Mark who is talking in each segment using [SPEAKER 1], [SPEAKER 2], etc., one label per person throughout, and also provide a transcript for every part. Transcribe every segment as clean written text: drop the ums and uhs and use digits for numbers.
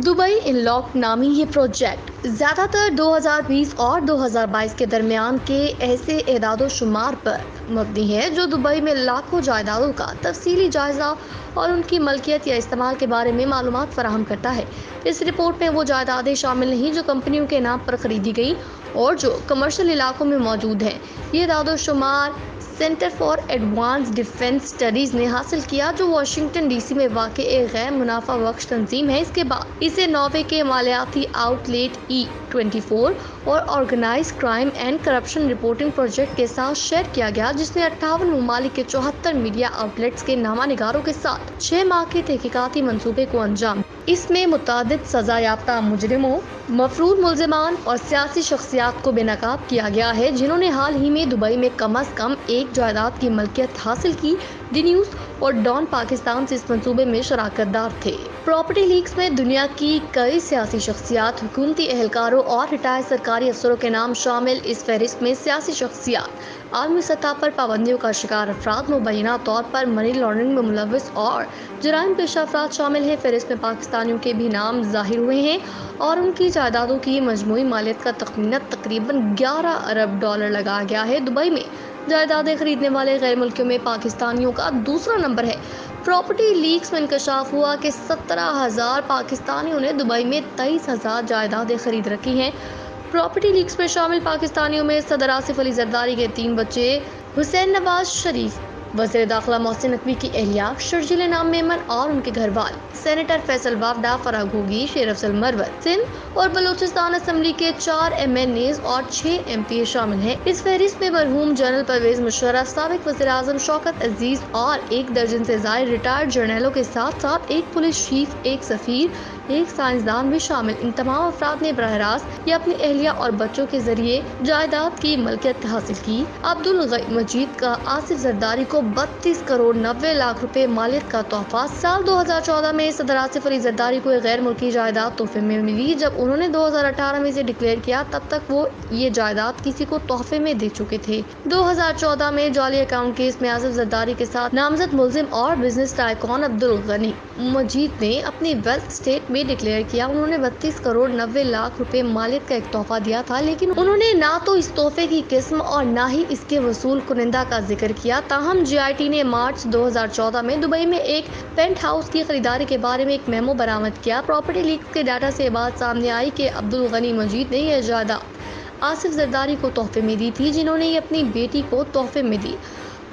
[SPEAKER 1] Dubai in log نامی یہ project زیادہ تر 2020 اور 2022 کے درمیان کے ایسے اعداد و شمار پر مبنی ہے جو دبئی میں لاکھوں جائیدادوں کا تفصیلی جائزہ اور ان کی ملکیت یا استعمال کے بارے میں معلومات فراہم کرتا ہے۔ اس رپورٹ میں وہ جائیدادیں شامل نہیں جو کمپنیوں کے نام پر خریدی گئیں اور جو کمرشل علاقوں میں موجود ہیں۔ یہ اعداد و شمار centre for advance defence studies نے حاصل کیا جو واشنگٹن ڈی سی میں واقع ایک غیر منافع بخش تنظیم ہے۔ اس کے بعد اسے ناروے کے مالیاتی آؤٹ لیٹ E24 اور organise crime and corruption reporting project کے ساتھ شیئر کیا گیا، جس نے 58 ممالک کے 74 میڈیا آؤٹ لیٹس کے نامہ نگاروں کے ساتھ 6 ماہ کے تحقیقاتی منصوبے کو انجام دیا۔ اس میں متعدد سزا یافتہ مجرموں، مفرور ملزمان اور سیاسی شخصیات کو بے نقاب کیا گیا ہے جنہوں نے حال ہی میں دبئی میں کم از کم ایک جائیداد کی ملکیت حاصل کی۔ ڈی نیوز اور ڈان پاکستان سے اس منصوبے میں شراکت دار تھے۔ پراپرٹی لیکس میں دنیا کی کئی سیاسی شخصیات، حکومتی اہلکاروں اور ریٹائر سرکاری افسروں کے نام شامل۔ اس فہرست میں سیاسی شخصیات، عالمی سطح پر پابندیوں کا شکار افراد، مبینہ طور پر منی لانڈرنگ میں ملوث اور جرائم پیشہ افراد شامل ہیں۔ فہرست میں پاکستانیوں کے بھی نام ظاہر ہوئے ہیں اور ان کی جائیدادوں کی مجموعی مالیت کا تخمینہ تقریباً $11 ارب لگایا گیا ہے۔ دبئی میں جائیدادیں خریدنے والے غیر ملکیوں میں پاکستانیوں کا دوسرا نمبر ہے۔ پراپرٹی لیکس میں انکشاف ہوا کہ 17,000 پاکستانیوں نے دبئی میں 23,000 جائیدادیں خرید رکھی ہیں۔ پراپرٹی لیکس میں شامل پاکستانیوں میں صدر آصف علی زرداری کے 3 بچے، حسین نواز شریف، وزیر داخلہ محسن نقوی کی اہلیہ شرجیل انعام میمن اور ان کے گھر والے، سینیٹر فیصل وافدہ، فرح گھوگی، شیر افضل مروت، سندھ اور بلوچستان اسمبلی کے 4 MNAs اور 6 MPA شامل ہیں۔ اس فہرست میں مرحوم جنرل پرویز مشرف، سابق وزیر اعظم شوکت عزیز اور 1 درجن سے زائد ریٹائرڈ جرنیلوں کے ساتھ ساتھ 1 پولیس چیف، 1 سفیر، 1 سائنسدان بھی شامل۔ ان تمام افراد نے براہ راست یا اپنی اہلیہ اور بچوں کے ذریعے جائیداد کی ملکیت حاصل کی۔ عبدالغنی مجید کا آصف زرداری کو 32 کروڑ 90 لاکھ روپے مالیت کا تحفہ۔ سال 2014 میں صدر آصف علی زرداری کو ایک غیر ملکی جائیداد تحفے میں ملی۔ جب انہوں نے 2018 میں اسے ڈکلیئر کیا تب تک وہ یہ جائیداد کسی کو تحفے میں دے چکے تھے۔ 2014 میں جعلی اکاؤنٹ کیس میں آصف زرداری کے ساتھ نامزد ملزم اور بزنس ٹائکون عبدالغنی مجید نے اپنی ویلتھ اسٹیٹ میں ڈکلیئر کیا۔ انہوں نے 32 کروڑ 90 لاکھ روپے مالیت کا ایک تحفہ دیا تھا، لیکن انہوں نے نہ تو اس تحفے کی قسم اور نہ ہی اس کے وصول کنندہ کا ذکر کیا۔ تاہم GIT نے مارچ 2014 میں دبئی میں ایک پینٹ ہاؤس کی خریداری کے بارے میں ایک میمو برآمد کیا۔ پراپرٹی لیکس کے ڈیٹا سے یہ بات سامنے آئی کہ عبدالغنی مجید نے یہ جائیداد آصف زرداری کو تحفے میں دی تھی، جنہوں نے یہ اپنی بیٹی کو تحفے میں دی۔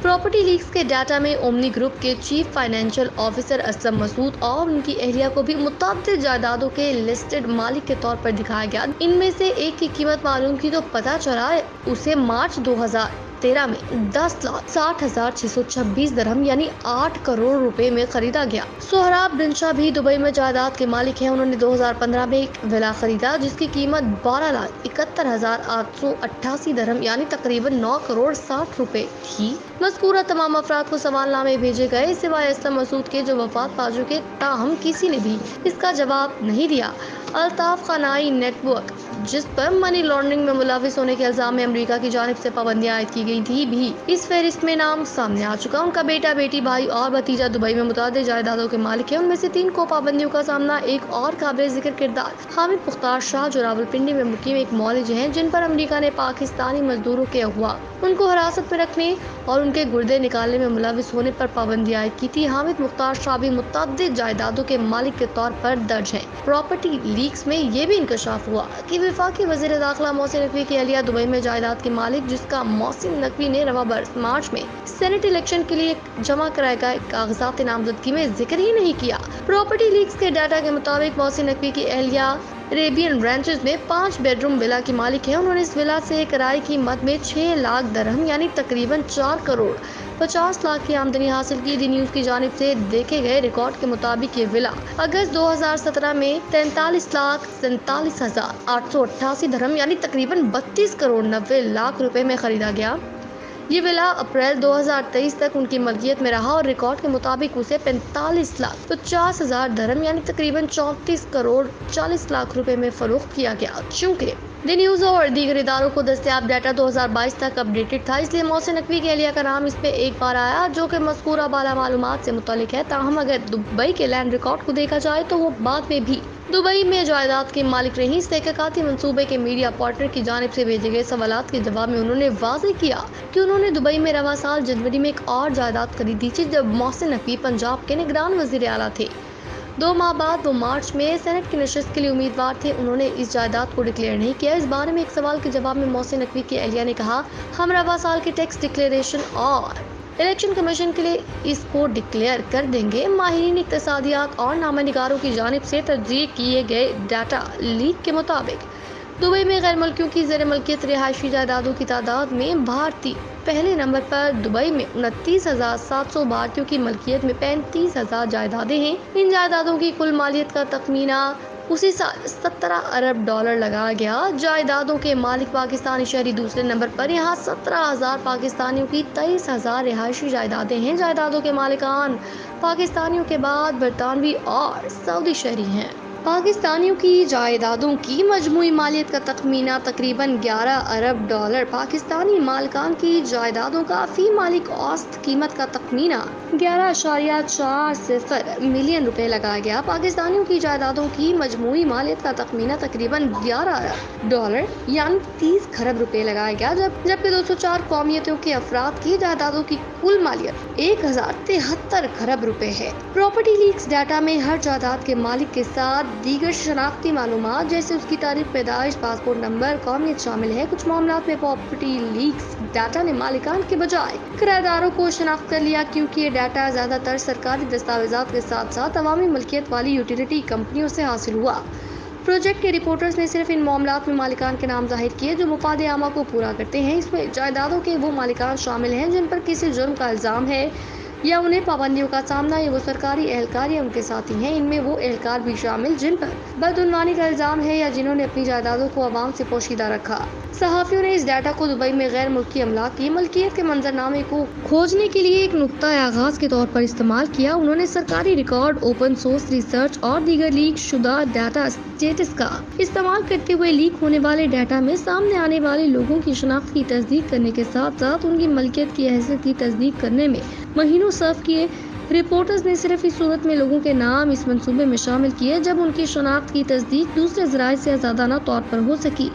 [SPEAKER 1] پراپرٹی لیکس کے ڈیٹا میں اومنی گروپ کے چیف فائنینشل آفیسر اسلم مسعود اور ان کی اہلیہ کو بھی متعدد جائیدادوں کے لسٹڈ مالک کے طور پر دکھایا گیا۔ ان میں سے ایک کی قیمت معلوم کی تو پتہ چلا اسے مارچ 2013 میں 10,60,626 درہم یعنی 8 کروڑ روپے میں خریدا گیا۔ سہراب بن شاہ بھی دبئی میں جائیداد کے مالک ہیں۔ انہوں نے 2015 میں ایک ولا خریدا جس کی قیمت 12,71,888 درہم یعنی تقریباً 9 کروڑ 60 روپے تھی۔ مذکورہ تمام افراد کو سوال نامے بھیجے گئے سوائے اسلم مسعود کے جو وفات پا چکے، تاہم کسی نے بھی اس کا جواب نہیں دیا۔ الطاف خانائی نیٹ ورک، جس پر منی لانڈرنگ میں ملوث ہونے کے الزام میں امریکہ کی جانب سے پابندیاں عائد کی گئی تھی، بھی اس فہرست میں نام سامنے آ چکا۔ ان کا بیٹا، بیٹی، بھائی اور بھتیجا دبئی میں متعدد جائیدادوں کے مالک ہیں۔ ان میں سے 3 کو پابندیوں کا سامنا۔ ایک اور قابل ذکر کردار حامد مختار شاہ جو راولپنڈی میں مقیم ایک معالج ہیں، جن پر امریکہ نے پاکستانی مزدوروں کے اغوا، ان کو حراست میں رکھنے اور ان کے گردے نکالنے میں ملوث ہونے پر پابندی عائد کی تھی۔ حامد مختار شاہ بھی متعدد جائیدادوں کے مالک کے طور پر درج ہیں۔ پراپرٹی لیکس میں یہ بھی انکشاف ہوا کہ وفاقی وزیر داخلہ محسن نقوی کی اہلیہ دبئی میں جائیداد کے مالک، جس کا محسن نقوی نے رواں برس مارچ میں سینٹ الیکشن کے لیے جمع کرائے گئے کاغذات نامزدگی میں ذکر ہی نہیں کیا۔ پراپرٹی لیکس کے ڈیٹا کے مطابق محسن نقوی کی اہلیہ ریبین رینچز میں 5 بیڈ روم ولا کی مالک ہیں۔ انہوں نے اس ولا سے کرائے کی مد میں 6 لاکھ درہم یعنی تقریباً 4 کروڑ 50 لاکھ کی آمدنی حاصل کی۔ ڈی نیوز کی جانب سے دیکھے گئے ریکارڈ کے مطابق یہ ولا اگست 2017 میں 43,47,888 درہم یعنی تقریباً 32 کروڑ 90 لاکھ روپے میں خریدا گیا۔ یہ ولا اپریل 2023 تک ان کی ملکیت میں رہا اور ریکارڈ کے مطابق اسے 45,50,000 درہم یعنی تقریباً 34 کروڑ 40 لاکھ روپے میں فروخت کیا گیا۔ چونکہ دی نیوز اور دیگر اداروں کو دستیاب ڈیٹا 2022 تک اپ ڈیٹڈ تھا، اس لیے محسن نقوی کی اہلیہ کا نام اس میں ایک بار آیا جو کہ مذکورہ بالا معلومات سے متعلق ہے۔ تاہم اگر دبئی کے لینڈ ریکارڈ کو دیکھا جائے تو وہ بعد میں بھی دبئی میں جائیداد کے مالک رہی اس تحقیقاتی منصوبے کے میڈیا پارٹنر کی جانب سے بھیجے گئے سوالات کے جواب میں انہوں نے واضح کیا کہ انہوں نے دبئی میں رواں سال جنوری میں ایک اور جائیداد خریدی تھی جب محسن نقوی پنجاب کے نگران وزیر اعلیٰ تھے۔ 2 ماہ بعد وہ مارچ میں سینٹ کی نشست کے لیے امیدوار تھے۔ انہوں نے اس جائیداد کو ڈکلیئر نہیں کیا۔ اس بارے میں ایک سوال کے جواب میں محسن نقوی کی اہلیہ نے کہا، ہم رواں سال کے ٹیکس ڈکلیریشن اور الیکشن کمیشن کے لیے اس کو ڈکلیئر کر دیں گے۔ ماہرین اقتصادیات اور نامہ نگاروں کی جانب سے تجزیہ کیے گئے ڈیٹا لیک کے مطابق دبئی میں غیر ملکیوں کی زیر ملکیت رہائشی جائیدادوں کی تعداد میں بھارتی پہلے نمبر پر۔ دبئی میں 29,700 بھارتیوں کی ملکیت میں 35,000 جائیدادیں ہیں۔ ان جائیدادوں کی کل مالیت کا تخمینہ اسی سال 17 ارب ڈالر لگایا گیا۔ جائیدادوں کے مالک پاکستانی شہری دوسرے نمبر پر، یہاں 17,000 پاکستانیوں کی 23,000 رہائشی جائیدادیں ہیں۔ جائیدادوں کے مالکان پاکستانیوں کے بعد برطانوی اور سعودی شہری ہیں۔ پاکستانیوں کی جائیدادوں کی مجموعی مالیت کا تخمینہ تقریباً 11 ارب ڈالر۔ پاکستانی مالکان کی جائیدادوں کا فی مالک اوسط قیمت کا تخمینہ 11.40 ملین روپے لگایا گیا۔ پاکستانیوں کی جائیدادوں کی مجموعی مالیت کا تخمینہ تقریباً 11 ارب ڈالر یعنی 30 کھرب روپے لگایا گیا، جبکہ 204 قومیتوں کے افراد کی جائیدادوں کی کل مالیت 1073 کھرب روپے ہے۔ پراپرٹی لیکس ڈیٹا میں ہر جائیداد کے مالک کے ساتھ دیگر شناختی معلومات جیسے اس کی تاریخ پیدائش، پاسپورٹ نمبر، قومیت شامل ہے۔ کچھ معاملات میں پراپرٹی لیکس ڈیٹا نے مالکان کے بجائے کرایہ داروں کو شناخت کر لیا، کیونکہ یہ ڈیٹا زیادہ تر سرکاری دستاویزات کے ساتھ ساتھ عوامی ملکیت والی یوٹیلیٹی کمپنیوں سے حاصل ہوا۔ پروجیکٹ کے رپورٹرز نے صرف ان معاملات میں مالکان کے نام ظاہر کیے جو مفاد عامہ کو پورا کرتے ہیں۔ اس میں جائیدادوں کے وہ مالکان شامل ہیں جن پر کسی جرم کا الزام ہے یا انہیں پابندیوں کا سامنا، یا وہ سرکاری اہلکار یا ان کے ساتھی ہیں۔ ان میں وہ اہلکار بھی شامل جن پر بدعنوانی کا الزام ہے یا جنہوں نے اپنی جائیدادوں کو عوام سے پوشیدہ رکھا۔ صحافیوں نے اس ڈیٹا کو دبئی میں غیر ملکی املاک کی ملکیت کے منظرنامے کو کھوجنے کے لیے ایک نقطہ آغاز کے طور پر استعمال کیا۔ انہوں نے سرکاری ریکارڈ، اوپن سورس ریسرچ اور دیگر لیک شدہ ڈیٹا سیٹس کا استعمال کرتے ہوئے لیک ہونے والے ڈیٹا میں سامنے آنے والے لوگوں کی شناخت کی تصدیق کرنے کے ساتھ ساتھ ان کی ملکیت کی حیثیت کی تصدیق کرنے میں مہینوں صرف کیے۔ رپورٹرز نے صرف اس صورت میں لوگوں کے نام اس منصوبے میں شامل کیے جب ان کی شناخت کی تصدیق دوسرے ذرائع سے آزادانہ طور پر ہو سکی۔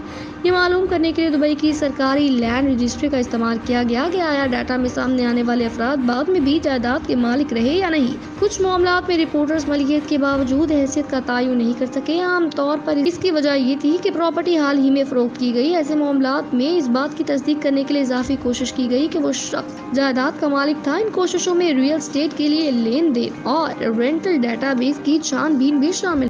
[SPEAKER 1] یہ معلوم کرنے کے لیے دبئی کی سرکاری لینڈ رجسٹری کا استعمال کیا گیا کہ آیا ڈیٹا میں سامنے آنے والے افراد بعد میں بھی جائیداد کے مالک رہے یا نہیں۔ کچھ معاملات میں رپورٹرز ملکیت کے باوجود حیثیت کا تعین نہیں کر سکے۔ عام طور پر اس کی وجہ یہ تھی کہ پراپرٹی حال ہی میں فروخت کی گئی۔ ایسے معاملات میں اس بات کی تصدیق کرنے کے لیے اضافی کوشش کی گئی کہ وہ شخص جائیداد کا مالک تھا۔ ان کوششوں میں ریئل اسٹیٹ کے لیے لین دین اور رینٹل ڈیٹا بیس کی چھان بین بھی شامل